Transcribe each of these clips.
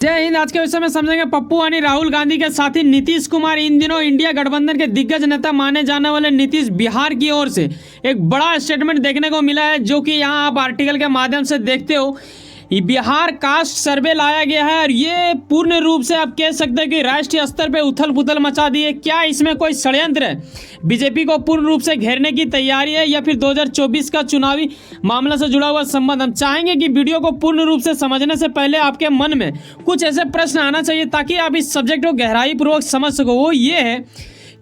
जय हिंद। आज के विषय में समझेंगे पप्पू यानी राहुल गांधी के साथी नीतीश कुमार। इन दिनों इंडिया गठबंधन के दिग्गज नेता माने जाने वाले नीतीश बिहार की ओर से एक बड़ा स्टेटमेंट देखने को मिला है, जो कि यहाँ आप आर्टिकल के माध्यम से देखते हो। ये बिहार कास्ट सर्वे लाया गया है और ये पूर्ण रूप से आप कह सकते हैं कि राष्ट्रीय स्तर पे उथल पुथल मचा दी है। क्या इसमें कोई षड्यंत्र है? बीजेपी को पूर्ण रूप से घेरने की तैयारी है या फिर 2024 का चुनावी मामला से जुड़ा हुआ संबंध? हम चाहेंगे कि वीडियो को पूर्ण रूप से समझने से पहले आपके मन में कुछ ऐसे प्रश्न आना चाहिए ताकि आप इस सब्जेक्ट को गहराई पूर्वक समझ सको। वो ये है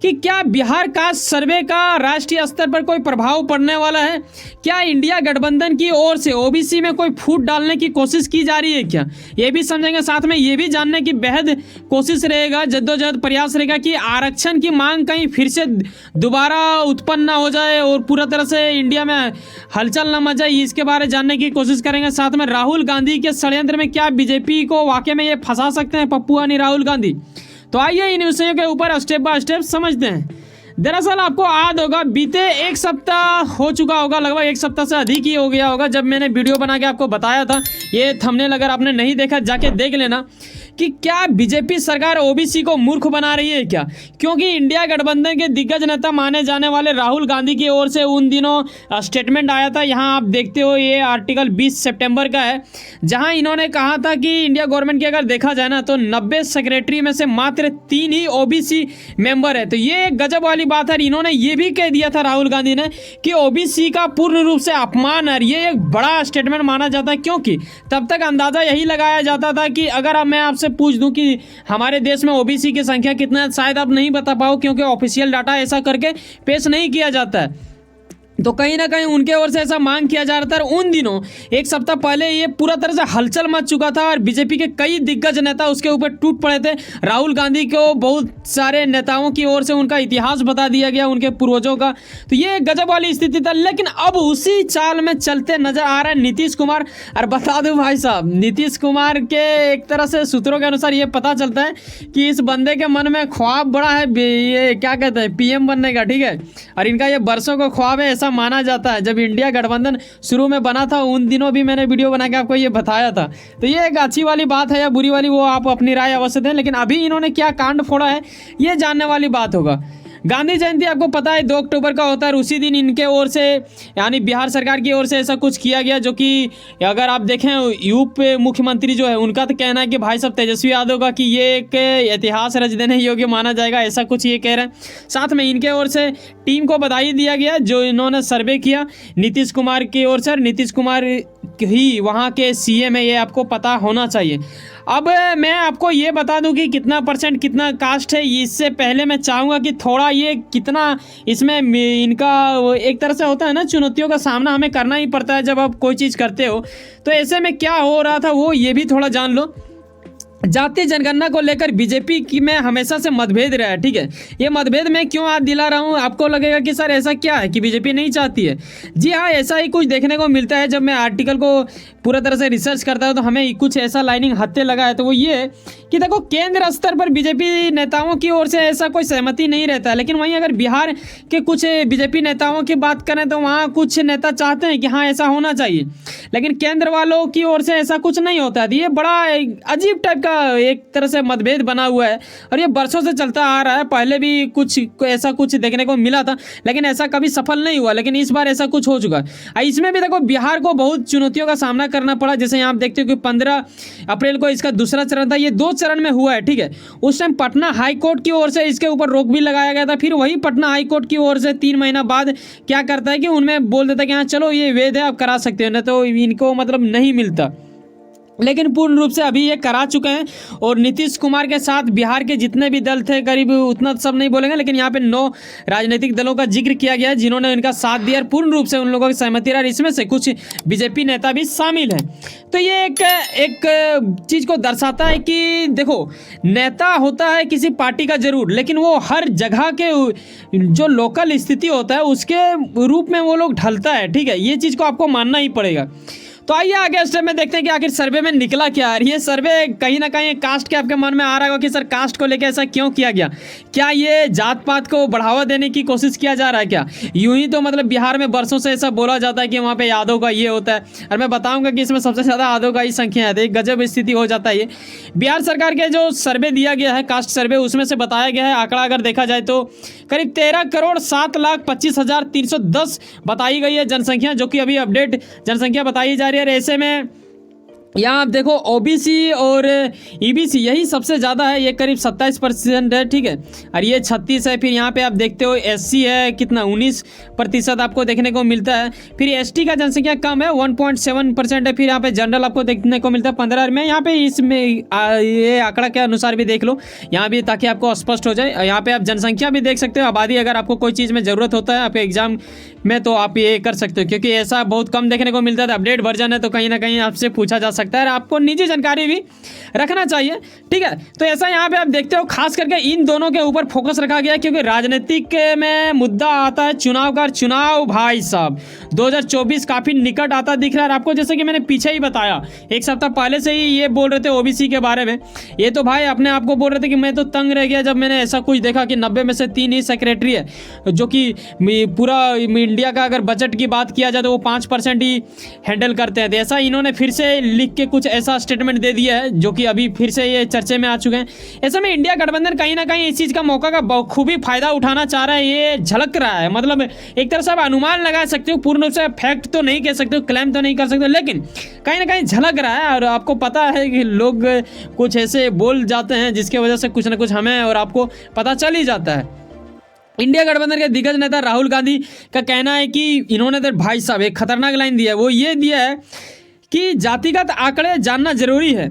कि क्या बिहार कास्ट सर्वे का राष्ट्रीय स्तर पर कोई प्रभाव पड़ने वाला है? क्या इंडिया गठबंधन की ओर से ओबीसी में कोई फूट डालने की कोशिश की जा रही है क्या? ये भी समझेंगे। साथ में ये भी जानने की बेहद कोशिश रहेगा, जद्दोजहद प्रयास रहेगा कि आरक्षण की मांग कहीं फिर से दोबारा उत्पन्न ना हो जाए और पूरा तरह से इंडिया में हलचल न मच जाए। इसके बारे में जानने की कोशिश करेंगे। साथ में राहुल गांधी के षड्यंत्र में क्या बीजेपी को वाकई में ये फंसा सकते हैं पप्पू यानी राहुल गांधी? तो आइए इन विषयों के ऊपर स्टेप बाय स्टेप समझते हैं। दरअसल आपको याद होगा, बीते एक सप्ताह हो चुका होगा, लगभग एक सप्ताह से अधिक ही हो गया होगा, जब मैंने वीडियो बना के आपको बताया था। ये थंबनेल अगर आपने नहीं देखा जाके देख लेना कि क्या बीजेपी सरकार ओबीसी को मूर्ख बना रही है क्या? क्योंकि इंडिया गठबंधन के दिग्गज नेता माने जाने वाले राहुल गांधी की ओर से उन दिनों स्टेटमेंट आया था। यहाँ आप देखते हो, ये आर्टिकल 20 सितंबर का है, जहाँ इन्होंने कहा था कि इंडिया गवर्नमेंट की अगर देखा जाए ना तो 90 सेक्रेटरी में से मात्र 3 ही ओबीसी मेंबर है। तो ये एक गजब वाली बात है। इन्होंने ये भी कह दिया था राहुल गांधी ने कि ओबीसी का पूर्ण रूप से अपमान है। ये एक बड़ा स्टेटमेंट माना जाता है, क्योंकि तब तक अंदाजा यही लगाया जाता था कि अगर मैं आपसे पूछ दूं कि हमारे देश में ओबीसी की संख्या कितना है, शायद आप नहीं बता पाओ, क्योंकि ऑफिशियल डाटा ऐसा करके पेश नहीं किया जाता है। तो कहीं ना कहीं उनके ओर से ऐसा मांग किया जा रहा था। उन दिनों एक सप्ताह पहले ये पूरा तरह से हलचल मच चुका था और बीजेपी के कई दिग्गज नेता उसके ऊपर टूट पड़े थे। राहुल गांधी को बहुत सारे नेताओं की ओर से उनका इतिहास बता दिया गया, उनके पूर्वजों का। तो ये गजब वाली स्थिति था। लेकिन अब उसी चाल में चलते नजर आ रहा है नीतीश कुमार। और बता दूं भाई साहब, नीतीश कुमार के एक तरह से सूत्रों के अनुसार ये पता चलता है कि इस बंदे के मन में ख्वाब बड़ा है, ये क्या कहते हैं, पीएम बनने का। ठीक है, और इनका ये बरसों का ख्वाब है, ऐसा माना जाता है। जब इंडिया गठबंधन शुरू में बना था, उन दिनों भी मैंने वीडियो बना के आपको ये बताया था। तो ये एक अच्छी वाली बात है या बुरी वाली, वो आप अपनी राय अवश्य दें। लेकिन अभी इन्होंने क्या कांड फोड़ा है, ये जानने वाली बात होगा। गांधी जयंती आपको पता है 2 अक्टूबर का होता है, और उसी दिन इनके ओर से यानी बिहार सरकार की ओर से ऐसा कुछ किया गया, जो कि अगर आप देखें यूपी मुख्यमंत्री जो है उनका तो कहना है कि भाई साहब तेजस्वी यादव का कि ये एक इतिहास रच देने योग्य माना जाएगा, ऐसा कुछ ये कह रहे हैं। साथ में इनके ओर से टीम को बधाई दिया गया जो इन्होंने सर्वे किया नीतीश कुमार की ओर से। नीतीश कुमार ही वहाँ के सीएम है, ये आपको पता होना चाहिए। अब मैं आपको ये बता दूं कि कितना परसेंट कितना कास्ट है, इससे पहले मैं चाहूँगा कि थोड़ा ये कितना इसमें इनका एक तरह से होता है ना, चुनौतियों का सामना हमें करना ही पड़ता है जब आप कोई चीज़ करते हो। तो ऐसे में क्या हो रहा था वो ये भी थोड़ा जान लो। जातीय जनगणना को लेकर बीजेपी की में हमेशा से मतभेद रहा है। ठीक है, ये मतभेद मैं क्यों आज दिला रहा हूँ? आपको लगेगा कि सर ऐसा क्या है कि बीजेपी नहीं चाहती है। जी हाँ, ऐसा ही कुछ देखने को मिलता है। जब मैं आर्टिकल को पूरा तरह से रिसर्च करता हूँ तो हमें कुछ ऐसा लाइनिंग हत्ते लगा है। तो वो ये है कि देखो, केंद्र स्तर पर बीजेपी नेताओं की ओर से ऐसा कोई सहमति नहीं रहता है, लेकिन वहीं अगर बिहार के कुछ बीजेपी नेताओं की बात करें तो वहाँ कुछ नेता चाहते हैं कि हाँ ऐसा होना चाहिए, लेकिन केंद्र वालों की ओर से ऐसा कुछ नहीं होता है। ये बड़ा अजीब टाइप का एक तरह से मतभेद बना हुआ है और ये बरसों से चलता आ रहा है। पहले भी कुछ ऐसा कुछ देखने को मिला था, लेकिन ऐसा कभी सफल नहीं हुआ, लेकिन इस बार ऐसा कुछ हो चुका है। इसमें भी देखो, बिहार को बहुत चुनौतियों का सामना करना पड़ा। जैसे यहाँ आप देखते हो कि 15 अप्रैल को इसका दूसरा चरण था, ये 2 चरण में हुआ है। ठीक है, उस टाइम पटना हाई कोर्ट की ओर से इसके ऊपर रोक भी लगाया गया था। फिर वही पटना हाई कोर्ट की ओर से 3 महीना बाद क्या करता है कि उनमें बोल देता है कि हाँ चलो ये वैध है, आप करा सकते हो, ना तो इनको मतलब नहीं मिलता। लेकिन पूर्ण रूप से अभी ये करा चुके हैं। और नीतीश कुमार के साथ बिहार के जितने भी दल थे, करीब उतना सब नहीं बोलेंगे, लेकिन यहाँ पे 9 राजनीतिक दलों का जिक्र किया गया है जिन्होंने इनका साथ दिया और पूर्ण रूप से उन लोगों की सहमति रहा। इसमें से कुछ बीजेपी नेता भी शामिल हैं। तो ये एक चीज़ को दर्शाता है कि देखो, नेता होता है किसी पार्टी का जरूर, लेकिन वो हर जगह के जो लोकल स्थिति होता है उसके रूप में वो लोग ढलता है। ठीक है, ये चीज़ को आपको मानना ही पड़ेगा। तो आइए आगे स्टेप में देखते हैं कि आखिर सर्वे में निकला क्या है। ये सर्वे कहीं ना कहीं कास्ट के आपके मन में आ रहा होगा कि सर कास्ट को लेकर ऐसा क्यों किया गया, क्या ये जात पात को बढ़ावा देने की कोशिश किया जा रहा है क्या? यूं ही तो मतलब बिहार में बरसों से ऐसा बोला जाता है कि वहाँ पे यादव का ये होता है, और मैं बताऊंगा कि इसमें सबसे ज़्यादा यादव का ही संख्या है। गजब स्थिति हो जाता है ये। बिहार सरकार के जो सर्वे दिया गया है कास्ट सर्वे, उसमें से बताया गया है आंकड़ा अगर देखा जाए तो करीब 13,07,25,310 बताई गई है जनसंख्या, जो कि अभी अपडेट जनसंख्या बताई जा रही है। ऐसे में यहाँ आप देखो ओबीसी और ईबीसी यही सबसे ज़्यादा है, ये करीब 27% है, ठीक है, और ये 36 है। फिर यहाँ पे आप देखते हो एससी है कितना 19% आपको देखने को मिलता है। फिर एसटी का जनसंख्या कम है 1.7% है। फिर यहाँ पे जनरल आपको देखने को मिलता है 15 में। यहाँ पे इसमें ये आंकड़ा के अनुसार भी देख लो यहाँ भी, ताकि आपको स्पष्ट हो जाए। यहाँ पे आप जनसंख्या भी देख सकते हो, आबादी, अगर आपको कोई चीज़ में ज़रूरत होता है आपके एग्जाम में तो आप ये कर सकते हो, क्योंकि ऐसा बहुत कम देखने को मिलता है। अपडेट वर्जन है तो कहीं ना कहीं आपसे पूछा जा सकता है, आपको निजी जानकारी भी रखना चाहिए, ठीक है। तो ऐसा यहाँ पे आप देखते हो खास करके इन दोनों के ऊपर फोकस रखा गया, क्योंकि राजनीतिक में मुद्दा आता है चुनाव का। चुनाव भाई साहब 2024 काफ़ी निकट आता दिख रहा है आपको, जैसे कि मैंने पीछे ही बताया, एक सप्ताह पहले से ही ये बोल रहे थे ओबीसी के बारे में। ये तो भाई अपने आप को बोल रहे थे कि मैं तो तंग रह गया जब मैंने ऐसा कुछ देखा कि 90 में से 3 ही सेक्रेटरी है, जो कि पूरा इंडिया का अगर बजट की बात किया जाए तो वो 5% ही हैंडल करते हैं। तो ऐसा इन्होंने फिर से लिख के कुछ ऐसा स्टेटमेंट दे दिया है, जो कि अभी फिर से ये चर्चे में आ चुके हैं। ऐसे में इंडिया गठबंधन कहीं ना कहीं इस चीज़ का मौका का बखूबी फायदा उठाना चाह रहा है, ये झलक रहा है। मतलब एक तरह से आप अनुमान लगा सकते हो, पूर्ण रूप से फैक्ट तो नहीं कह सकते हो, क्लेम तो नहीं कर सकते, लेकिन कहीं ना कहीं झलक रहा है। और आपको पता है कि लोग कुछ ऐसे बोल जाते हैं जिसकी वजह से कुछ ना कुछ हमें और आपको पता चल ही जाता है। इंडिया गठबंधन के दिग्गज नेता राहुल गांधी का कहना है कि इन्होंने तो भाई साहब एक खतरनाक लाइन दिया है, वो ये दिया है कि जातिगत आंकड़े जानना जरूरी है,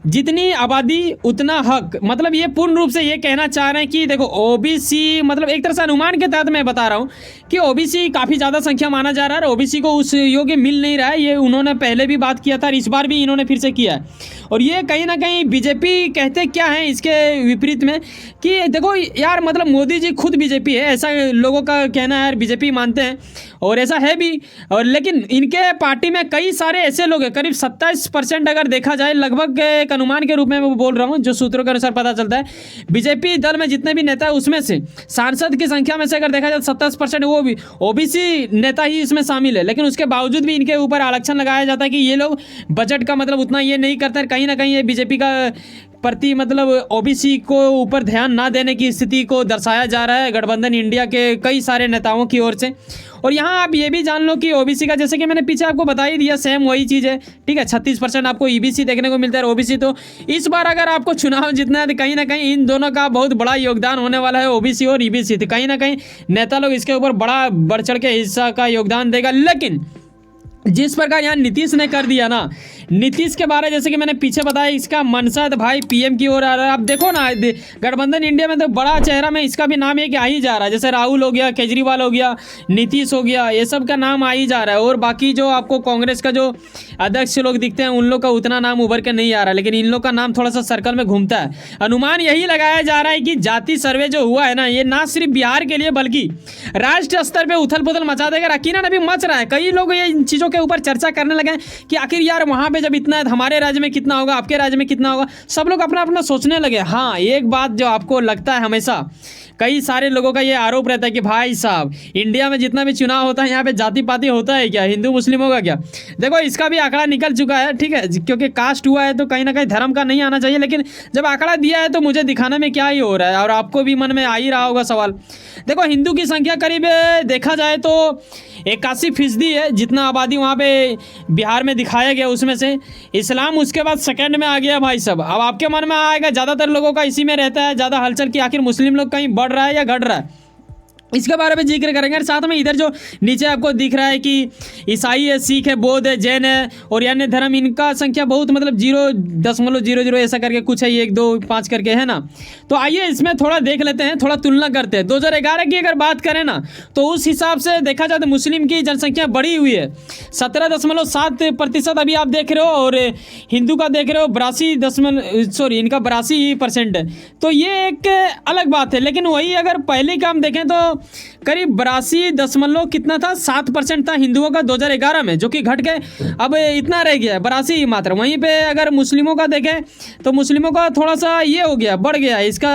जितनी आबादी उतना हक। मतलब ये पूर्ण रूप से ये कहना चाह रहे हैं कि देखो ओबीसी, मतलब एक तरह से अनुमान के तहत मैं बता रहा हूँ कि ओबीसी काफ़ी ज़्यादा संख्या माना जा रहा है और ओबीसी को उस योग्य मिल नहीं रहा है। ये उन्होंने पहले भी बात किया था और इस बार भी इन्होंने फिर से किया है। और ये कहीं ना कहीं बीजेपी कहते क्या है इसके विपरीत में कि देखो यार, मतलब मोदी जी खुद बीजेपी है, ऐसा लोगों का कहना है, बीजेपी मानते हैं और ऐसा है भी। और लेकिन इनके पार्टी में कई सारे ऐसे लोग हैं, करीब 27% अगर देखा जाए, लगभग एक अनुमान के रूप में मैं बोल रहा हूँ, जो सूत्रों के अनुसार पता चलता है। बीजेपी दल में जितने भी नेता है उसमें से सांसद की संख्या में से अगर देखा जाए 27% वो भी ओबीसी नेता ही इसमें शामिल है। लेकिन उसके बावजूद भी इनके ऊपर आरक्षण लगाया जाता है कि ये लोग बजट का मतलब उतना ये नहीं करते। कहीं ना कहीं ये बीजेपी का प्रति मतलब ओबीसी को ऊपर ध्यान ना देने की स्थिति को दर्शाया जा रहा है गठबंधन इंडिया के कई सारे नेताओं की ओर से। और यहाँ आप ये भी जान लो कि ओबीसी का, जैसे कि मैंने पीछे आपको बता ही दिया, सेम वही चीज़ है, ठीक है। 36% आपको ईबीसी देखने को मिलता है, ओबीसी। तो इस बार अगर आपको चुनाव जीतना है तो कहीं ना कहीं इन दोनों का बहुत बड़ा योगदान होने वाला है, ओबीसी और ईबीसी। तो कहीं ना कहीं नेता लोग इसके ऊपर बड़ा बढ़ चढ़ के हिस्सा का योगदान देगा। लेकिन जिस प्रकार यहाँ नीतीश ने कर दिया ना, नीतीश के बारे जैसे कि मैंने पीछे बताया, इसका मनसा तो भाई पीएम की ओर आ रहा है। आप देखो ना गठबंधन इंडिया में तो बड़ा चेहरा में इसका भी नाम एक आ ही जा रहा है, जैसे राहुल हो गया, केजरीवाल हो गया, नीतीश हो गया, ये सब का नाम आ ही जा रहा है। और बाकी जो आपको कांग्रेस का जो अध्यक्ष लोग दिखते हैं उन लोग का उतना नाम उभर के नहीं आ रहा, लेकिन इन लोग का नाम थोड़ा सा सर्कल में घूमता है। अनुमान यही लगाया जा रहा है कि जाति सर्वे जो हुआ है ना, ये ना सिर्फ बिहार के लिए बल्कि राष्ट्रीय स्तर पर उथल पुथल मचा देगा। यकीनन अभी मच रहा है, कई लोग ये इन चीज़ों के ऊपर चर्चा करने लगे कि आखिर यार वहाँ पे जब इतना है हमारे राज्य में कितना होगा, आपके राज्य में कितना होगा। सब लोग अपना अपना सोचने लगे। हाँ, एक बात जो आपको लगता है, हमेशा कई सारे लोगों का ये आरोप रहता है कि भाई साहब इंडिया में जितना भी चुनाव होता है यहाँ पे जाति पाति होता है क्या, हिंदू मुस्लिम होगा क्या। देखो इसका भी आंकड़ा निकल चुका है, ठीक है, क्योंकि कास्ट हुआ है तो कहीं ना कहीं धर्म का नहीं आना चाहिए। लेकिन जब आंकड़ा दिया है तो मुझे दिखाने में क्या ही हो रहा है, और आपको भी मन में आ ही रहा होगा सवाल। देखो हिंदू की संख्या करीब देखा जाए तो 81% है, जितना आबादी वहाँ पे बिहार में दिखाया गया उसमें से। इस्लाम उसके बाद सेकंड में आ गया भाई साहब। अब आपके मन में आएगा, ज़्यादातर लोगों का इसी में रहता है ज़्यादा हलचल की आखिर मुस्लिम लोग कहीं बढ़ रहा है या घट रहा है, इसके बारे में जिक्र करेंगे। और साथ में इधर जो नीचे आपको दिख रहा है कि ईसाई है, सिख है, बौद्ध है, जैन है और अन्य धर्म, इनका संख्या बहुत मतलब 0.00 ऐसा करके कुछ है, 1 2 5 करके है ना। तो आइए इसमें थोड़ा देख लेते हैं, थोड़ा तुलना करते हैं। 2011 की अगर बात करें ना तो उस हिसाब से देखा जाए तो मुस्लिम की जनसंख्या बढ़ी हुई है 17.7% अभी आप देख रहे हो, और हिंदू का देख रहे हो 82% है। तो ये एक अलग बात है। लेकिन वही अगर पहले का हम देखें तो करीब 82 कितना था 7% था हिंदुओं का 2011 में, जो कि घट के अब इतना रह गया है 82 मात्र। वहीं पे अगर मुस्लिमों का देखें तो मुस्लिमों का थोड़ा सा ये हो गया, बढ़ गया है, इसका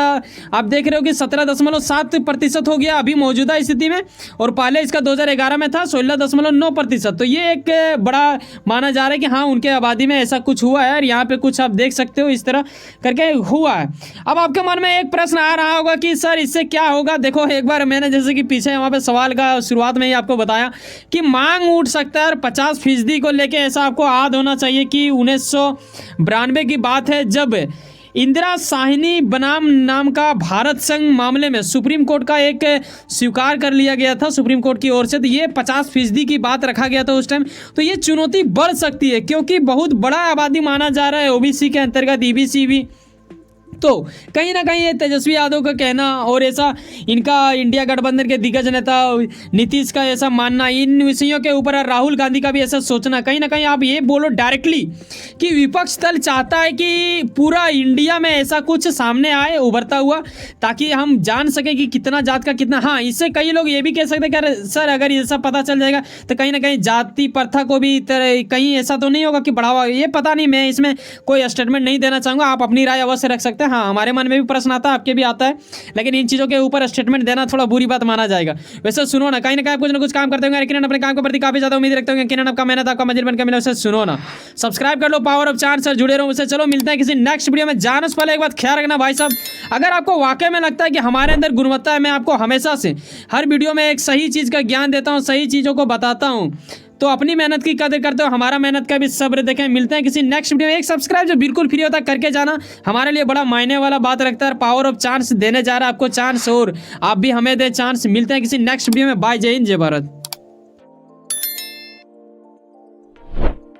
आप देख रहे हो कि 17.7% हो गया अभी मौजूदा स्थिति में, और पहले इसका 2011 में था 16.9%। तो ये एक बड़ा माना जा रहा है कि हाँ उनके आबादी में ऐसा कुछ हुआ है, और यहाँ पे कुछ आप देख सकते हो इस तरह करके हुआ है। अब आपके मन में एक प्रश्न आ रहा होगा कि सर इससे क्या होगा। देखो एक बार मैंने जैसे कि पीछे वहाँ पे सवाल का शुरुआत में ही आपको बताया कि मांग उठ सकता है, और 50% को लेके ऐसा आपको याद होना चाहिए कि 1992 की बात है, जब इंदिरा साहनी बनाम नाम का भारत संघ मामले में सुप्रीम कोर्ट का एक स्वीकार कर लिया गया था सुप्रीम कोर्ट की ओर से। तो ये 50% की बात रखा गया था उस टाइम। तो ये चुनौती बढ़ सकती है, क्योंकि बहुत बड़ा आबादी माना जा रहा है ओबीसी के अंतर्गत, ईबीसी भी। तो कहीं ना कहीं ये तेजस्वी यादव का कहना और ऐसा इनका इंडिया गठबंधन के दिग्गज नेता नीतीश का ऐसा मानना, इन विषयों के ऊपर राहुल गांधी का भी ऐसा सोचना, कहीं ना कहीं आप ये बोलो डायरेक्टली कि विपक्ष दल चाहता है कि पूरा इंडिया में ऐसा कुछ सामने आए उभरता हुआ, ताकि हम जान सकें कि कितना जात का कितना। हाँ, इससे कई लोग ये भी कह सकते हैं कि सर अगर ये सब पता चल जाएगा तो कहीं ना कहीं जाति प्रथा को भी कहीं ऐसा तो नहीं होगा कि बढ़ावा, ये पता नहीं, मैं इसमें कोई स्टेटमेंट नहीं देना चाहूँगा, आप अपनी राय अवश्य रख सकते हैं। हाँ, हमारे मन में भी प्रश्न आता है, आपके भी आता है, लेकिन इन चीज़ों के ऊपर स्टेटमेंट देना थोड़ा बुरी बात माना जाएगा। वैसे सुनो ना, कहीं ना कहीं कुछ ना कुछ काम करते होंगे, लेकिन अपने काम के प्रति काफी ज्यादा उम्मीद रखते होंगे, लेकिन आपका मेहनत आपका मंजिल बनकर मिले। सुनो ना, सब्सक्राइब कर low power of chance, sir जुड़े रहो मुझसे। चलो मिलते हैं किसी नेक्स्ट वीडियो में। जाने से पहले एक बात ख्याल रखना भाई साहब, अगर आपको वाकई में लगता है कि हमारे अंदर गुणवत्ता है, मैं आपको हमेशा से हर वीडियो में एक सही चीज़ का ज्ञान देता हूँ, सही चीज़ों को बताता हूँ, तो अपनी मेहनत की कदर करते हो, हमारा मेहनत का भी सब्र देखें। मिलते हैं किसी नेक्स्ट वीडियो में। एक सब्सक्राइब जो बिल्कुल फ्री होता है करके जाना, हमारे लिए बड़ा मायने वाला बात रखता है। पावर ऑफ चांस देने जा रहा है आपको चांस, और आप भी हमें दे चांस। मिलते हैं किसी नेक्स्ट वीडियो में। बाय, जय हिंद, जय भारत।